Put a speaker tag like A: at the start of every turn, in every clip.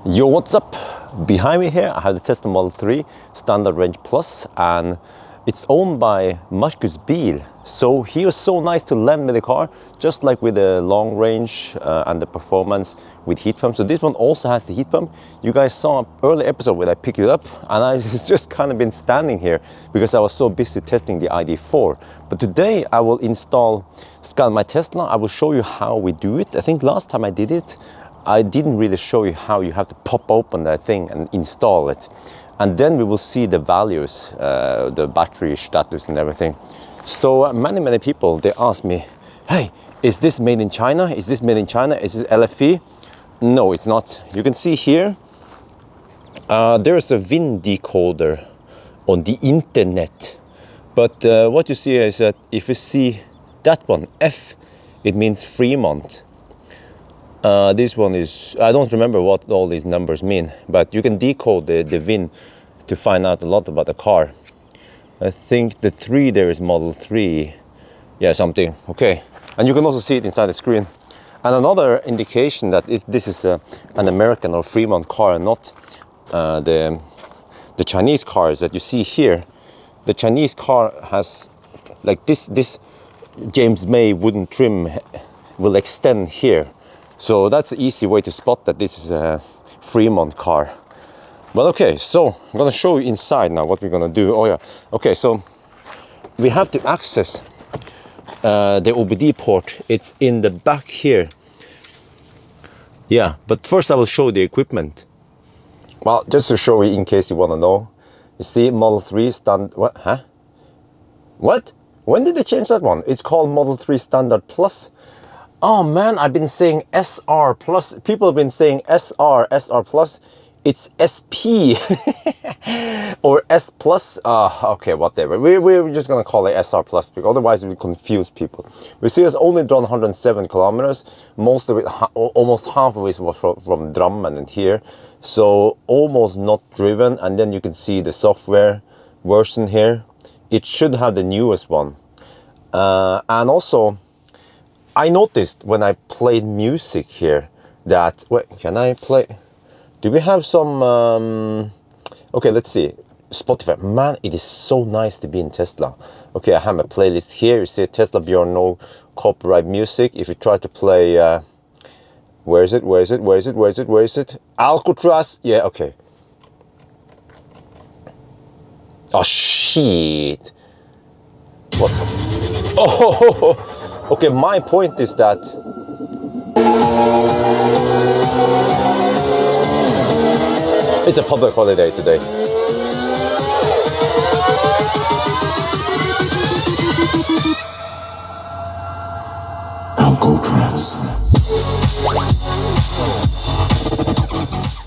A: Yo, what's up? Behind me here I have the Tesla Model 3 Standard Range Plus, and it's owned by Marcus Bil. So he was so nice to lend me the car, just like with the long range and the performance with heat pump. So this one also has the heat pump. You guys saw an early episode where I picked it up, and I just kind of been standing here because I was so busy testing the ID4. But today I will install ScanMyTesla. I will show you how we do it. I think last time I did it, I didn't really show you how you have to pop open that thing and install it. And then we will see the values, the battery status and everything. So many people, they ask me, hey, is this made in China? Is this made in China? Is this LFE? No, it's not. You can see here, there is a VIN decoder on the internet. But what you see is that if you see that one, F, it means Fremont. This one is, I don't remember what all these numbers mean, but you can decode the VIN to find out a lot about the car. I think the 3 there is Model 3, yeah, something, okay. And you can also see it inside the screen. And another indication that if this is an American or Fremont car and not the Chinese cars that you see here, the Chinese car has like this James May wooden trim will extend here. So that's an easy way to spot that this is a Fremont car. But okay, so I'm gonna show you inside now what we're gonna do. Oh yeah, okay, so we have to access the OBD port. It's in the back here. Yeah, but first I will show the equipment. Well, just to show you in case you wanna know. You see Model 3 stand, what, huh? What? When did they change that one? It's called Model 3 Standard Plus. Oh man, I've been saying SR Plus. People have been saying SR Plus. It's SP or S Plus. Okay, whatever. We're just gonna call it SR Plus because otherwise we confuse people. We see it's only drawn 107 kilometers. Most of it, almost half of it was from Drammen and here. So almost not driven. And then you can see the software version here. It should have the newest one. And also, I noticed when I played music here that, wait, can I play? Do we have some, okay, let's see, Spotify. Man, it is so nice to be in Tesla. Okay, I have a playlist here. You see Tesla Bjørn, no copyright music. If you try to play, where is it? Alcatraz, yeah, okay. Oh, shit. What? Oh, okay, my point is that it's a public holiday today. Alcatraz.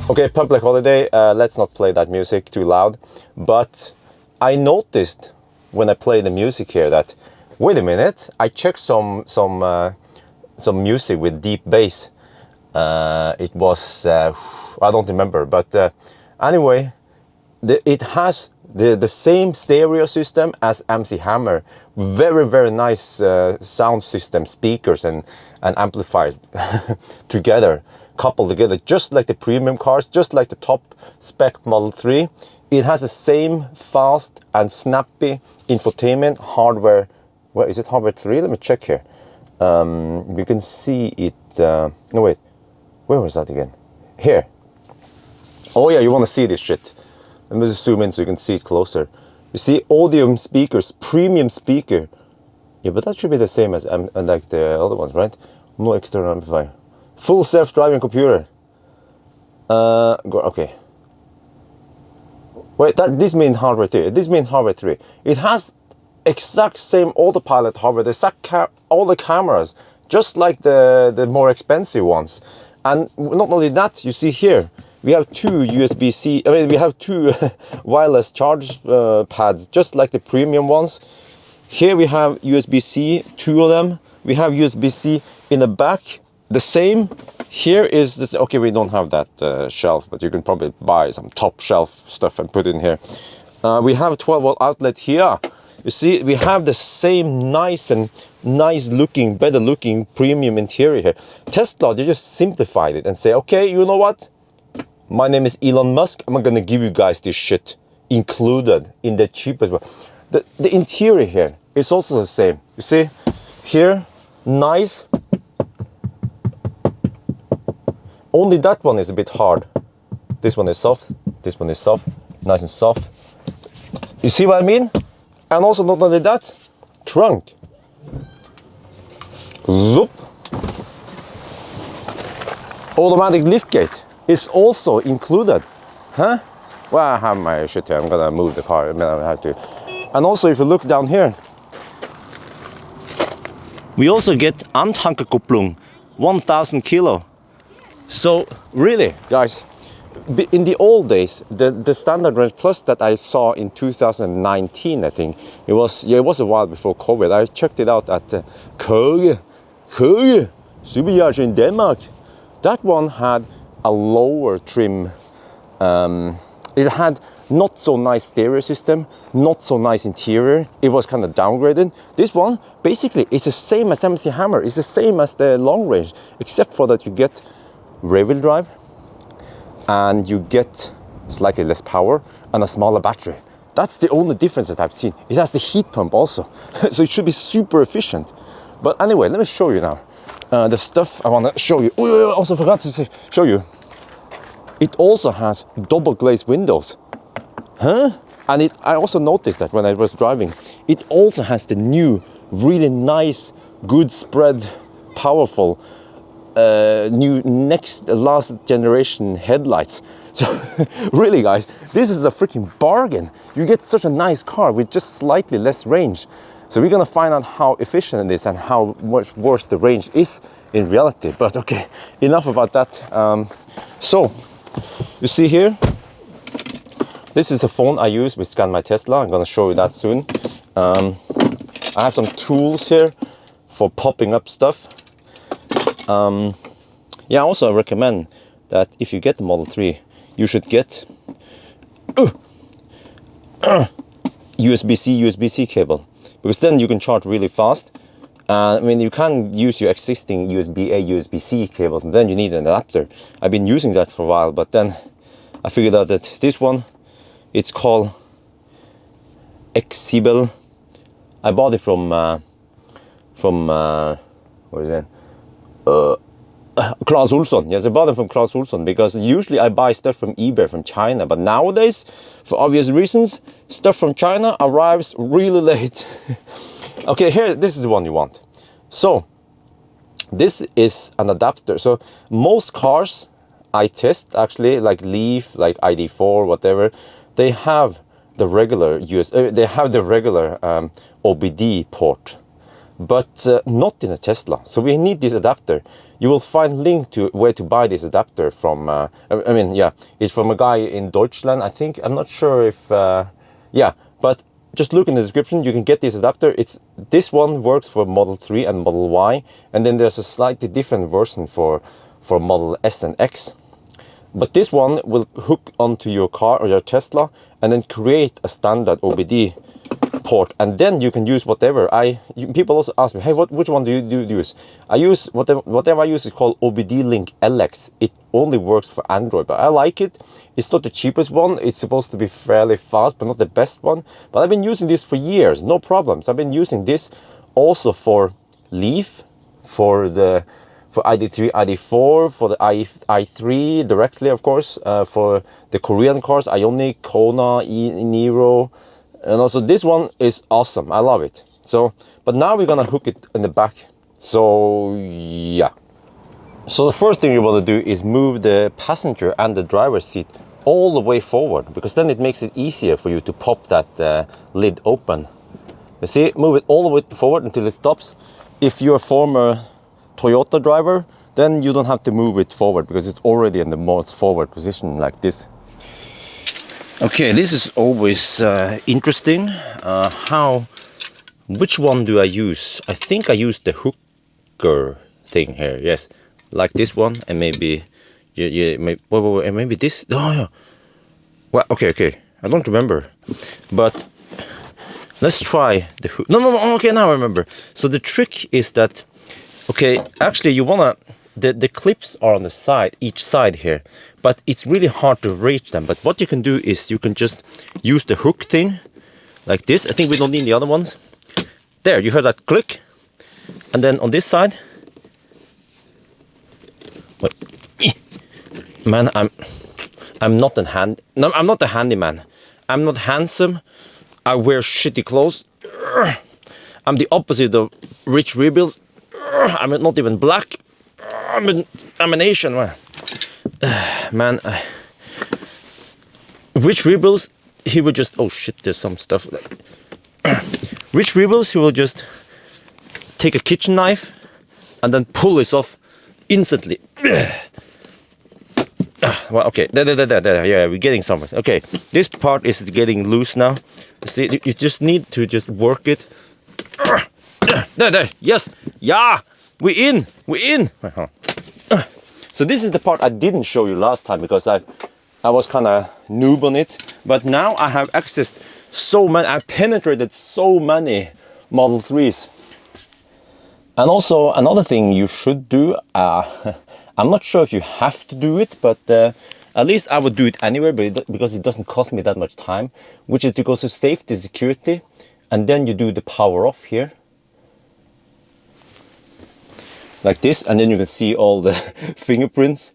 A: Okay, public holiday, let's not play that music too loud. But I noticed when I play the music here that, wait a minute, I checked some music with deep bass. It was, I don't remember, but anyway, it has the same stereo system as MC Hammer. Very nice sound system, speakers and amplifiers together, coupled together, just like the premium cars, just like the top spec Model 3. It has the same fast and snappy infotainment hardware. Where is it? Hardware 3? Let me check here. You can see it. No, wait. Where was that again? Here. Oh yeah, you want to see this shit. Let me just zoom in so you can see it closer. You see audio speakers, premium speaker. Yeah, but that should be the same as like the other ones, right? No external amplifier. Full self-driving computer. Okay. Wait, this means hardware 3. This means hardware 3. It has exact same autopilot hardware, all the cameras, just like the more expensive ones. And not only that, you see here, we have two USB-C, I mean, we have two wireless charge pads, just like the premium ones. Here we have USB-C, 2 of them. We have USB-C in the back, the same. Here is this, okay, we don't have that shelf, but you can probably buy some top shelf stuff and put it in here. We have a 12-volt outlet here. You see, we have the same nice looking, better looking premium interior here. Tesla, they just simplified it and say, okay, you know what? my name is Elon Musk. I'm gonna give you guys this shit included in the cheapest one. The interior here is also the same. You see, here, nice. Only that one is a bit hard. This one is soft, this one is soft, nice and soft. You see what I mean? And also not only that, trunk. Zoop. Automatic liftgate is also included. Huh? Well, I have my shit here. I'm gonna move the car. I mean, I have to. And also, if you look down here, we also get Antankerkupplung, 1000 kilo. So really, guys, in the old days, the standard range plus that I saw in 2019, I think it was a while before COVID. I checked it out at Køge Supercharger in Denmark. That one had a lower trim. It had not so nice stereo system, not so nice interior. It was kind of downgraded. This one, basically, it's the same as MC Hammer. It's the same as the long range, except for that you get rear-wheel drive and you get slightly less power and a smaller battery. That's the only difference that I've seen. It has the heat pump also, so it should be super efficient. But anyway, let me show you now the stuff I want to show you. Oh, I also forgot to show you. It also has double glazed windows. Huh? And I also noticed that when I was driving, it also has the new, really nice, good spread, powerful, new last generation headlights. So really, guys, this is a freaking bargain. You get such a nice car with just slightly less range. So we're gonna find out how efficient it is and how much worse the range is in reality. But okay, enough about that. So you see here, this is the phone I use with ScanMyTesla. I'm gonna show you that soon. I have some tools here for popping up stuff. Yeah, also I recommend that if you get the Model 3, you should get USB-C, USB-C cable, because then you can charge really fast. I mean, you can use your existing USB-A, USB-C cables, and then you need an adapter. I've been using that for a while, but then I figured out that this one, it's called Exibel. I bought it from what is it? Klaus Olsson. Yes, I bought it from Klaus Olsson because usually I buy stuff from eBay from China, but nowadays, for obvious reasons, stuff from China arrives really late. Okay, here, this is the one you want. So, this is an adapter. So, most cars I test, actually, like Leaf, like ID4, whatever, they have the regular OBD port, but not in a Tesla. So we need this adapter. You will find link to where to buy this adapter from. I mean, yeah, it's from a guy in Deutschland, I think. I'm not sure if, yeah, but just look in the description. You can get this adapter. This one works for Model 3 and Model Y, and then there's a slightly different version for Model S and X. But this one will hook onto your car or your Tesla and then create a standard OBD port, and then you can use whatever. People also ask me, hey, which one do you use? I use whatever I use is called OBD Link LX. It only works for Android, but I like it. It's not the cheapest one. It's supposed to be fairly fast, but not the best one. But I've been using this for years, no problems. I've been using this also for Leaf, for ID3, ID4, for the i3 directly, of course, for the Korean cars, Ioniq, Kona, e-Niro. And also this one is awesome. I love it. So, but now we're gonna hook it in the back. So yeah. So the first thing you want to do is move the passenger and the driver's seat all the way forward, because then it makes it easier for you to pop that lid open. You see, move it all the way forward until it stops. If you're a former Toyota driver, then you don't have to move it forward because it's already in the most forward position like this. Okay, this is always interesting. Which one do I use? I think I use the hooker thing here. Yes, like this one, and maybe maybe this. Oh yeah. Well, okay. I don't remember, but let's try the hook. No. Okay, now I remember. So the trick is that, okay, actually you wanna the clips are on the side, each side here, but it's really hard to reach them. But what you can do is you can just use the hook thing like this. I think we don't need the other ones. There, you heard that click, and then on this side, wait, man, I'm not a handyman. I'm not handsome. I wear shitty clothes. I'm the opposite of rich rebels. I'm not even black. I'm an Asian man. Man, rich rebels, he would just, oh shit, there's some stuff. Rich rebels, he will just take a kitchen knife and then pull this off instantly. Well, okay, there, yeah, we're getting somewhere. Okay, this part is getting loose now. See, you just need to just work it. There, yes, yeah, we're in. So this is the part I didn't show you last time because I was kind of noob on it. But now I have accessed so many, I penetrated so many Model 3s. And also another thing you should do, I'm not sure if you have to do it, but at least I would do it anyway, because it doesn't cost me that much time, which is to go to safety, security, and then you do the power off here. Like this, and then you can see all the fingerprints,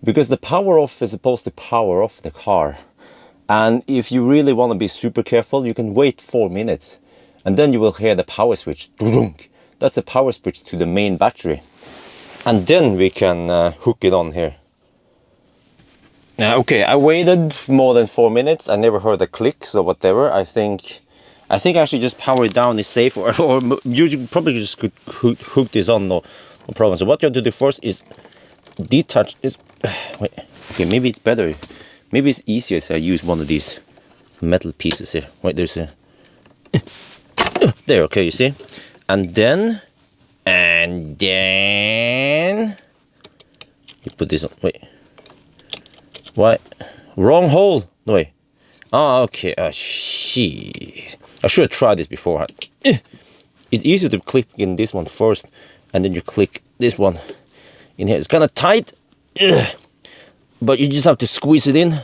A: because the power off is supposed to power off the car. And if you really want to be super careful, you can wait 4 minutes, and then you will hear the power switch. That's the power switch to the main battery. And then we can hook it on here. Okay, I waited more than 4 minutes. I never heard a click, so whatever. I think I actually just power it down is safe, or you probably just could hook this on, no problem. So what you have to do first is detach this. Wait, okay, maybe it's better. Maybe it's easier if I use one of these metal pieces here. Wait, there's a there. Okay, you see, and then you put this on. Wait, why? Wrong hole. No way. Oh, okay. Shit. I should have tried this beforehand. It's easier to click in this one first, and then you click this one in here. It's kind of tight, but you just have to squeeze it in.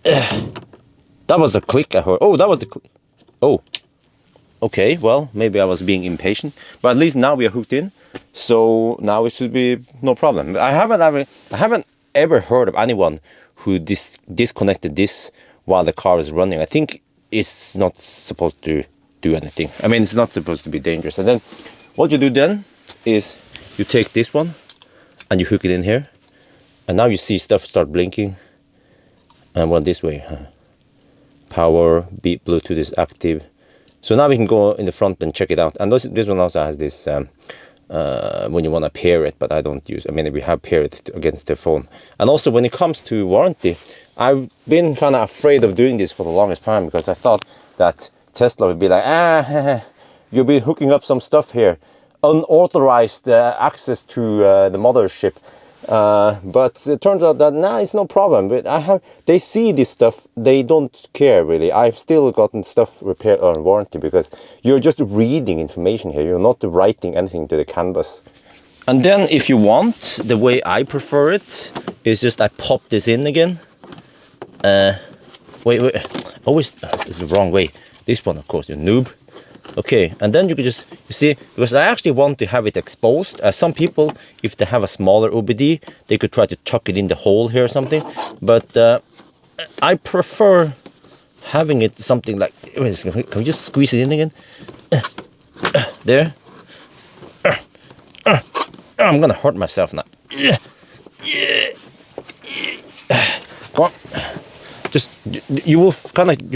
A: That was the click I heard. Oh, that was the click. Oh, okay. Well, maybe I was being impatient, but at least now we are hooked in, so now it should be no problem. I haven't ever heard of anyone who disconnected this while the car is running. I think it's not supposed to do anything. I mean, it's not supposed to be dangerous. And then what you do then is you take this one and you hook it in here, and now you see stuff start blinking. And well, this way, power, beep, Bluetooth is active. So now we can go in the front and check it out. And this one also has this when you want to pair it, but I don't use. I mean, we have paired it against the phone. And also when it comes to warranty, I've been kind of afraid of doing this for the longest time, because I thought that Tesla would be like, you'll be hooking up some stuff here, unauthorized access to the mothership. But it turns out that it's no problem. But they see this stuff, they don't care really. I've still gotten stuff repaired on warranty, because you're just reading information here. You're not writing anything to the canvas. And then if you want, the way I prefer it is just I pop this in again. Wait, always, this is the wrong way. This one, of course, you noob. Okay, and then you can just, you see, because I actually want to have it exposed. Some people, if they have a smaller OBD, they could try to tuck it in the hole here or something. But I prefer having it something like, can we just squeeze it in again? There. I'm gonna hurt myself now. Come on. Just, you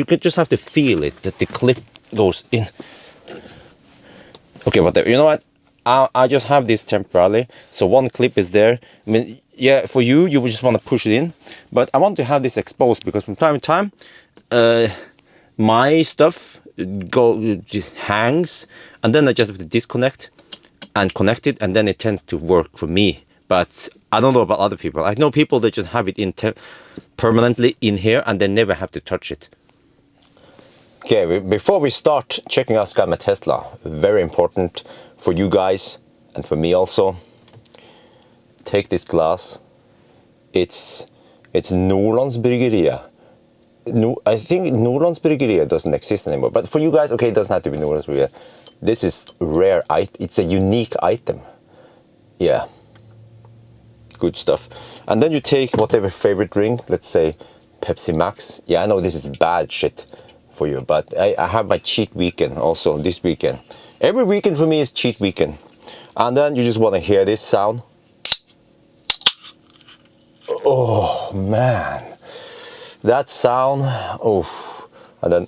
A: could just have to feel it, that the clip goes in. Okay, whatever. You know what? I just have this temporarily, so one clip is there. I mean, yeah, for you would just want to push it in, but I want to have this exposed, because from time to time, my stuff just hangs, and then I just have to disconnect and connect it, and then it tends to work for me. But I don't know about other people. I know people that just have it in permanently in here, and they never have to touch it. Okay, before we start checking out ScanMyTesla, very important for you guys and for me also, take this glass. It's Nyland. No, I think Nyland doesn't exist anymore. But for you guys, okay, it doesn't have to be Nyland. This is rare. It's a unique item. Yeah. Good stuff. And then you take whatever favorite drink. Let's say Pepsi Max. Yeah, I know this is bad shit for you, but I have my cheat weekend also this weekend. Every weekend for me is cheat weekend. And then you just want to hear this sound. Oh man, that sound. Oh, and then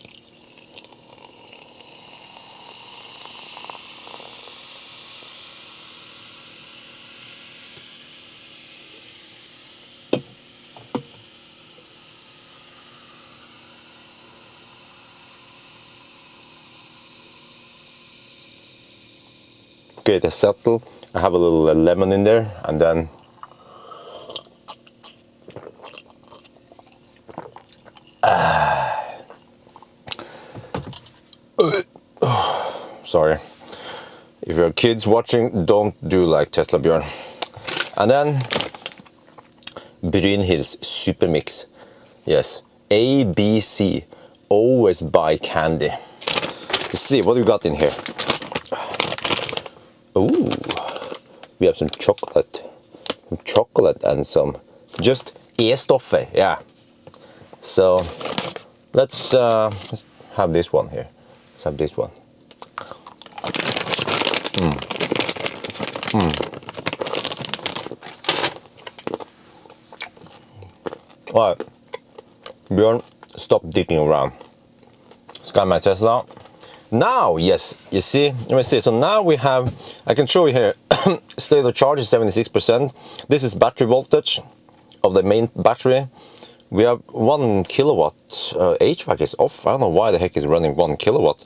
A: okay, they settle. I have a little lemon in there, and then sorry, if you're kids watching, don't do like Tesla Bjørn. And then Brynhild's Super Mix. Yes, ABC. Always buy candy. Let's see what we got in here. Ooh, we have some chocolate and some just e-stoffer. Yeah. So let's have this one here. Let's have this one. All right, Bjørn, stop digging around. ScanMyTesla. Now, yes, you see, let me see. So now we have, I can show you here, state of charge is 76%. This is battery voltage of the main battery. We have 1 kilowatt. HVAC is off. I don't know why the heck is running 1 kilowatt.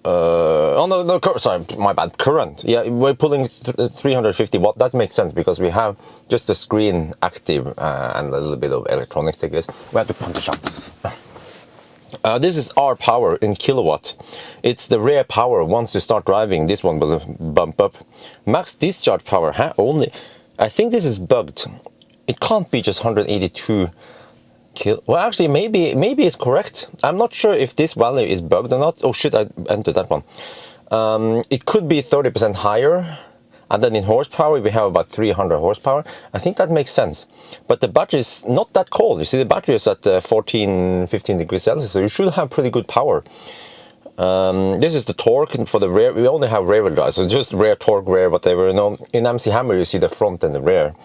A: Oh no, sorry, my bad. Current. Yeah, we're pulling 350 watt. That makes sense because we have just the screen active and a little bit of electronics, I guess. We have to punch up. This is our power in kilowatt. It's the rear power. Once you start driving, this one will bump up. Max discharge power, only. I think this is bugged. It can't be just 182 kilo. Well, actually, maybe it's correct. I'm not sure if this value is bugged or not. Oh shit, I entered that one. It could be 30% higher. And then in horsepower, we have about 300 horsepower. I think that makes sense. But the battery is not that cold. You see, the battery is at 15 degrees Celsius, so you should have pretty good power. This is the torque for the rear. We only have rear wheel drive, so just rear torque, rear whatever. You know, in MC Hammer, you see the front and the rear.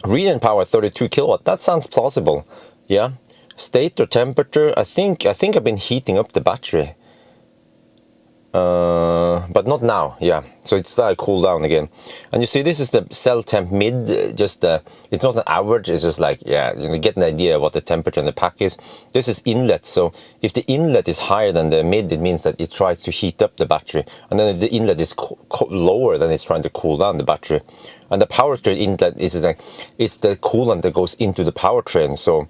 A: Reading power 32 kilowatt. That sounds plausible. Yeah. Stator temperature. I think I've been heating up the battery. But not now, yeah. So it's like cool down again. And you see, this is the cell temp mid. Just it's not an average. It's just like, yeah, you get an idea what the temperature in the pack is. This is inlet. So if the inlet is higher than the mid, it means that it tries to heat up the battery. And then if the inlet is lower, then it's trying to cool down the battery. And the powertrain inlet is like, it's the coolant that goes into the powertrain. So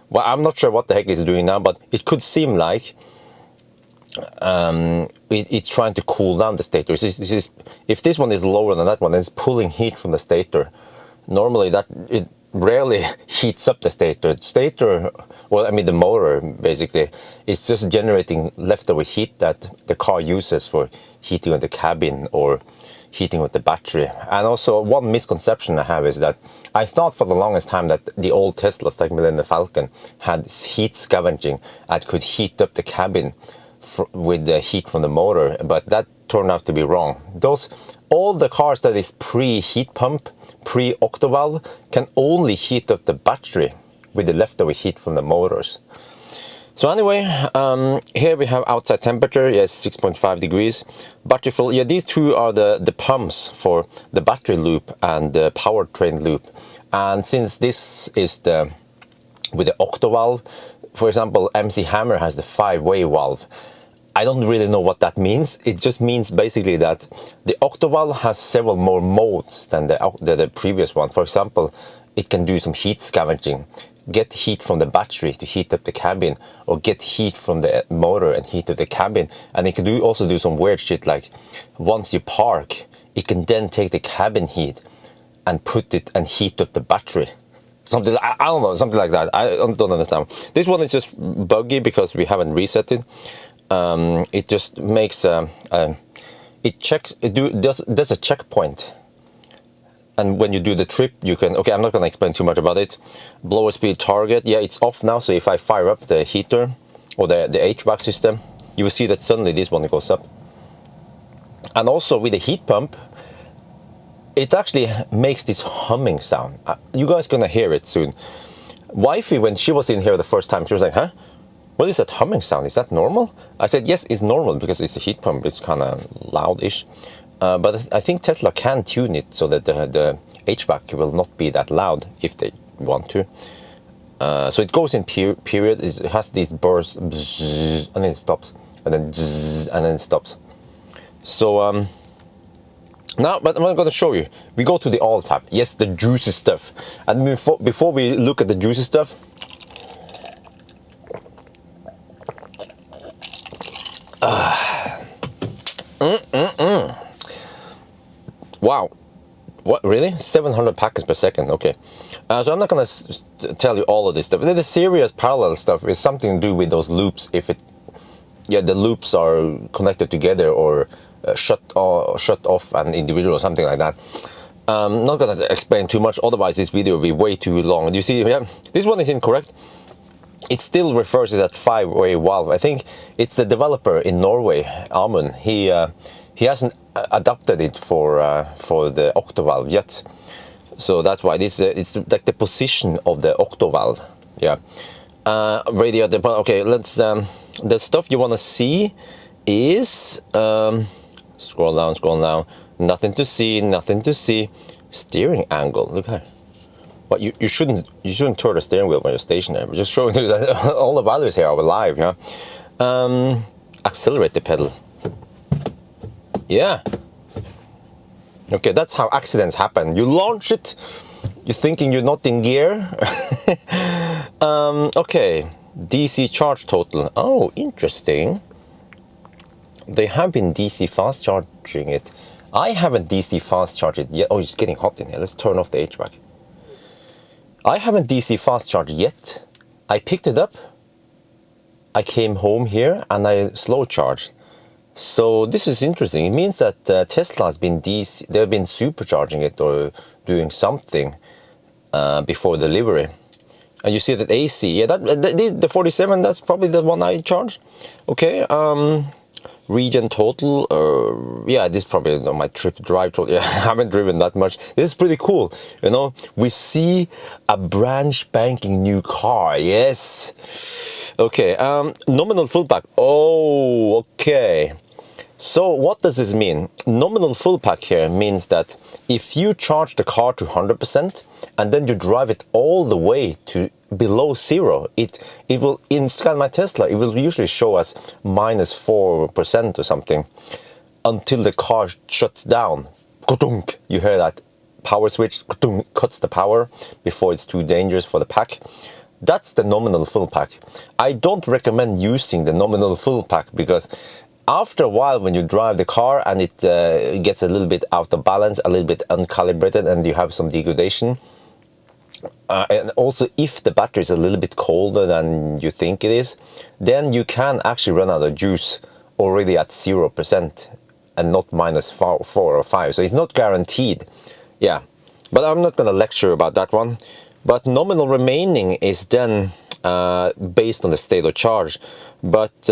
A: well, I'm not sure what the heck it's doing now, but it could seem like it's trying to cool down the stator. If this one is lower than that one, then it's pulling heat from the stator. Normally it rarely heats up the stator. Well, I mean the motor basically is just generating leftover heat that the car uses for heating of the cabin or heating with the battery. And also one misconception I have is that I thought for the longest time that the old Teslas like Millennium Falcon had heat scavenging and could heat up the cabin with the heat from the motor, but that turned out to be wrong. All the cars that is pre-heat pump, pre-octovalve, can only heat up the battery with the leftover heat from the motors. So anyway, here we have outside temperature, yes, 6.5 degrees. Battery full, yeah, these two are the pumps for the battery loop and the powertrain loop. And since this is with the octovalve, for example, MC Hammer has the 5-way valve. I don't really know what that means. It just means basically that the octovalve has several more modes than the previous one. For example, it can do some heat scavenging, get heat from the battery to heat up the cabin, or get heat from the motor and heat up the cabin. And it can also do some weird shit like once you park, it can then take the cabin heat and put it and heat up the battery. Something, I don't know, something like that. I don't understand. This one is just buggy because we haven't reset it. It just makes it checks, does a checkpoint. And when you do the trip, you can, okay, I'm not going to explain too much about it. Blower speed target, yeah, it's off now. So if I fire up the heater or the HVAC system, you will see that suddenly this one goes up. And also with the heat pump, it actually makes this humming sound. You guys gonna hear it soon. Wifey, when she was in here the first time, she was like, huh? What is that humming sound? Is that normal? I said, yes, it's normal because it's a heat pump. It's kind of loud-ish. But I think Tesla can tune it so that the HVAC will not be that loud if they want to. So it goes in period. It has these bursts, bzzz, and then it stops, and then bzzz, and then it stops. So now, but I'm going to show you. We go to the all tab. Yes, the juicy stuff. And before we look at the juicy stuff, wow, what, really? 700 packets per second, okay. So I'm not going to tell you all of this stuff. The serious parallel stuff is something to do with those loops. If it, yeah, the loops are connected together or shut off an individual or something like that. I'm not going to explain too much, otherwise this video will be way too long. You see, yeah, this one is incorrect. It still refers to that 5-way valve. I think it's the developer in Norway, Amund. He hasn't adapted it for the octovalve yet. So that's why this it's like the position of the octovalve. Yeah. Radiator. Okay, let's the stuff you want to see is scroll down. Nothing to see. Steering angle. Look here. But you shouldn't turn the steering wheel when you're stationary. We're just showing you that all the values here are live. Yeah. Accelerate the pedal. Yeah. Okay, that's how accidents happen. You launch it, you're thinking you're not in gear. Okay, DC charge total. Oh, interesting. They have been DC fast charging it. I haven't DC fast charged it yet. Oh, it's getting hot in here. Let's turn off the HVAC. I haven't DC fast charged yet. I picked it up. I came home here and I slow charged. So this is interesting. It means that Tesla has been DC. They've been supercharging it or doing something before delivery. And you see that AC. Yeah, the 47. That's probably the one I charged. Okay. Region total. Yeah, this is probably my trip drive total. Yeah, I haven't driven that much. This is pretty cool. You know, we see a brand spanking new car. Yes. Okay. Nominal full pack. Oh, okay. So what does this mean? Nominal full pack here means that if you charge the car to 100% and then you drive it all the way to below zero, it will, in ScanMyTesla, it will usually show us -4% or something until the car shuts down. You hear that power switch cuts the power before it's too dangerous for the pack. That's the nominal full pack. I don't recommend using the nominal full pack because after a while, when you drive the car and it gets a little bit out of balance, a little bit uncalibrated, and you have some degradation, and also if the battery is a little bit colder than you think it is, then you can actually run out of juice already at 0% and not -4 or 5. So it's not guaranteed. Yeah, but I'm not going to lecture about that one. But nominal remaining is then based on the state of charge. But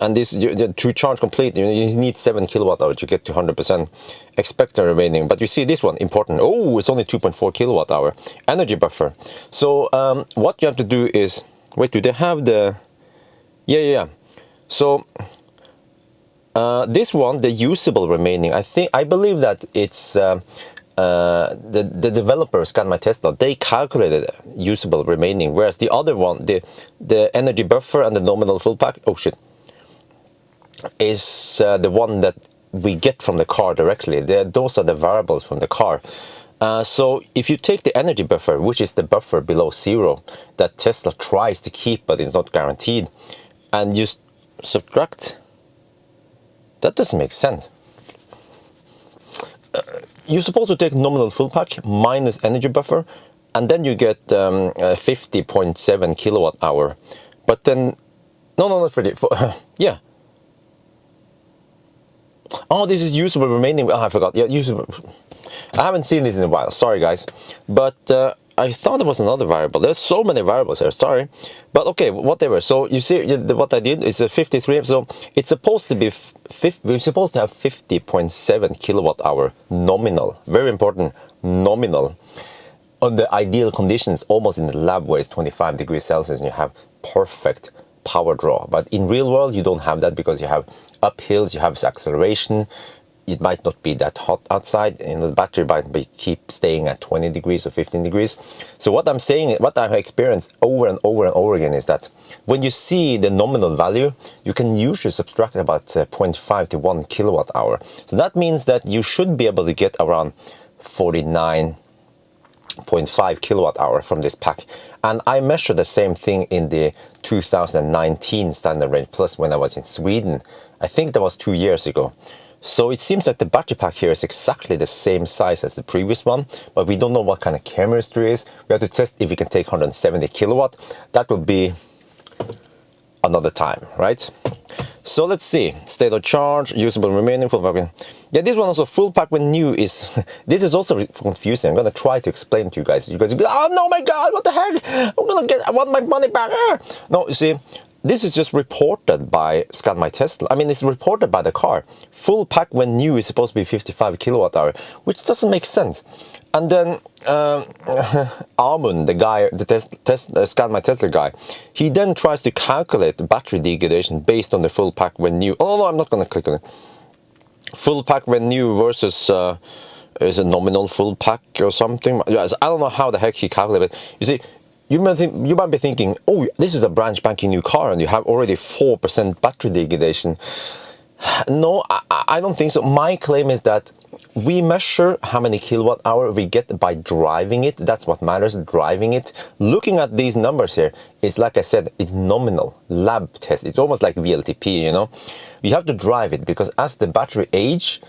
A: and this to charge complete, you need 7 kWh to get to 100%. Expected remaining, but you see this one important. Oh, it's only 2.4 kWh energy buffer. So what you have to do is wait. Do they have the? Yeah. So this one, the usable remaining. I believe that it's. The developer ScanMyTesla, they calculated usable remaining, whereas the other one, the energy buffer and the nominal full pack, oh shit, is the one that we get from the car directly. Those are the variables from the car. So if you take the energy buffer, which is the buffer below zero that Tesla tries to keep but is not guaranteed, and you subtract, that doesn't make sense. you're supposed to take nominal full pack minus energy buffer, and then you get 50.7 kilowatt hour. But then, no, not really. Yeah. Oh, this is usable remaining. Oh, I forgot. Yeah, usable. I haven't seen this in a while. Sorry, guys. But I thought there was another variable. There's so many variables here. Sorry. But okay, whatever. So you see, what I did is a 53. So it's supposed to be we're supposed to have 50.7 kilowatt hour nominal. Very important, nominal. Under ideal conditions, almost in the lab where it's 25 degrees Celsius, and you have perfect power draw. But in real world, you don't have that because you have uphills, you have acceleration. It might not be that hot outside, and the battery might keep staying at 20 degrees or 15 degrees. So what I'm saying, what I've experienced over and over and over again is that when you see the nominal value, you can usually subtract about 0.5 to 1 kilowatt hour. So that means that you should be able to get around 49.5 kilowatt hour from this pack. And I measured the same thing in the 2019 Standard Range Plus when I was in Sweden. I think that was 2 years ago. So it seems like the battery pack here is exactly the same size as the previous one, but we don't know what kind of chemistry is. We have to test if we can take 170 kilowatt. That will be another time, right? So let's see. State of charge, usable remaining, full pack. Yeah, this one also full pack when new is... This is also confusing. I'm going to try to explain to you guys. You guys will be like, oh no, my God, what the heck? I want my money back. No, you see, this is just reported by ScanMyTesla. I mean, it's reported by the car. Full pack when new is supposed to be 55 kilowatt hour, which doesn't make sense. And then Amund, the guy, the ScanMyTesla guy, he then tries to calculate the battery degradation based on the full pack when new. Oh no, I'm not going to click on it. Full pack when new versus is a nominal full pack or something. Yes, I don't know how the heck he calculated it. You see, you might be thinking, oh, this is a brand spanking new car and you have already 4% battery degradation. No, I don't think so. My claim is that we measure how many kilowatt hour we get by driving it. That's what matters, driving it. Looking at these numbers here is, like I said, it's nominal, lab test. It's almost like VLTP, you know. You have to drive it because as the battery age,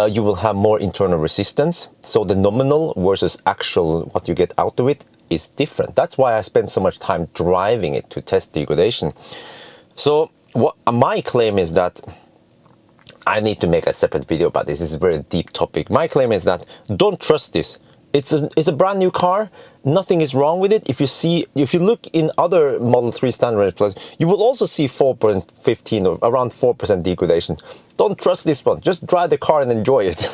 A: you will have more internal resistance. So the nominal versus actual, what you get out of it, is different. That's why I spend so much time driving it to test degradation. So what my claim is that I need to make a separate video about this. This is a very deep topic. My claim is that don't trust this. It's a brand new car. Nothing is wrong with it. If you look in other Model 3 Standard Range Plus, you will also see 4.15 or around 4% degradation. Don't trust this one. Just drive the car and enjoy it.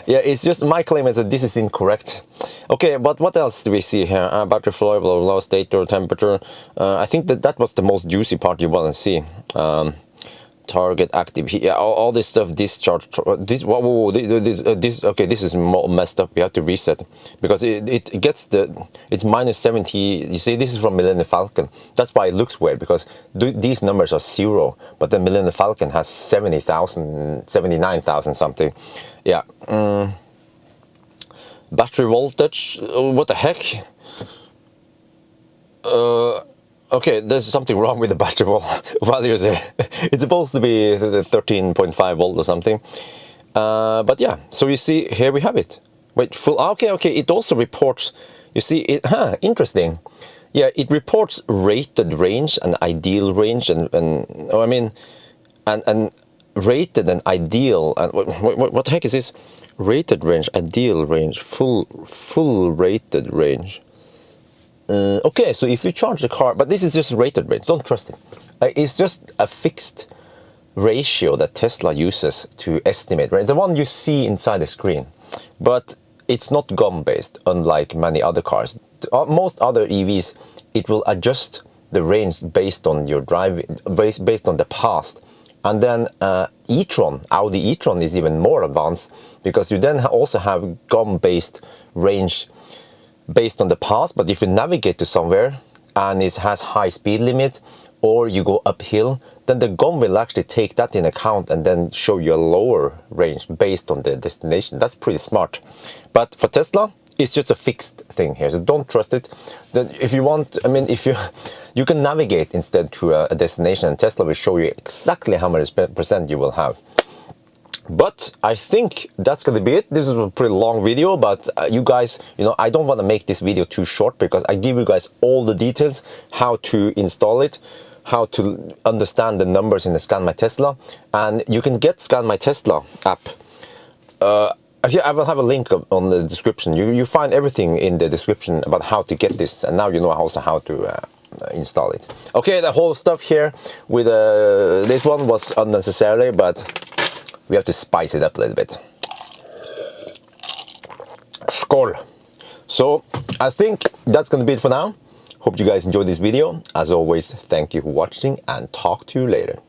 A: Yeah, it's just my claim is that this is incorrect. Okay, but what else do we see here? Battery flow, blah, blah, blah, stator, temperature. I think that was the most juicy part you want to see. Target active, yeah, all this stuff, discharge, this, whoa, this, okay, this is messed up. We have to reset because it gets it's minus 70. You see, this is from Millennium Falcon. That's why it looks weird, because these numbers are 0, but the Millennium Falcon has 70,000, 79,000 something. Yeah. Battery voltage, what the heck? Okay, there's something wrong with the battery values here. It's supposed to be 13.5 volt or something. But yeah, so you see, here we have it. Wait, full, okay, it also reports, you see, interesting. Yeah, it reports rated range and ideal range and rated and ideal, and what the heck is this? Rated range, ideal range, full rated range. Okay, so if you charge the car, but this is just rated range, don't trust it. It's just a fixed ratio that Tesla uses to estimate, right? The one you see inside the screen, but it's not GOM based, unlike many other cars. Most other EVs, it will adjust the range based on your driving, based on the past. And then e-tron, Audi e-tron is even more advanced, because you then also have GOM based range based on the past. But if you navigate to somewhere and it has high speed limit, or you go uphill, then the GOM will actually take that in account and then show you a lower range based on the destination. That's pretty smart. But for Tesla, it's just a fixed thing here, so don't trust it. If you want, I mean, if you can navigate instead to a destination, and Tesla will show you exactly how much percent you will have. But I think that's gonna be it. This is a pretty long video, but you guys, you know, I don't want to make this video too short because I give you guys all the details, how to install it, how to understand the numbers in the ScanMyTesla, and you can get ScanMyTesla app. Here I will have a link on the description. You find everything in the description about how to get this, and now you know also how to install it. Okay, the whole stuff here with this one was unnecessary, but we have to spice it up a little bit. Skål! So I think that's gonna be it for now. Hope you guys enjoyed this video. As always, thank you for watching and talk to you later.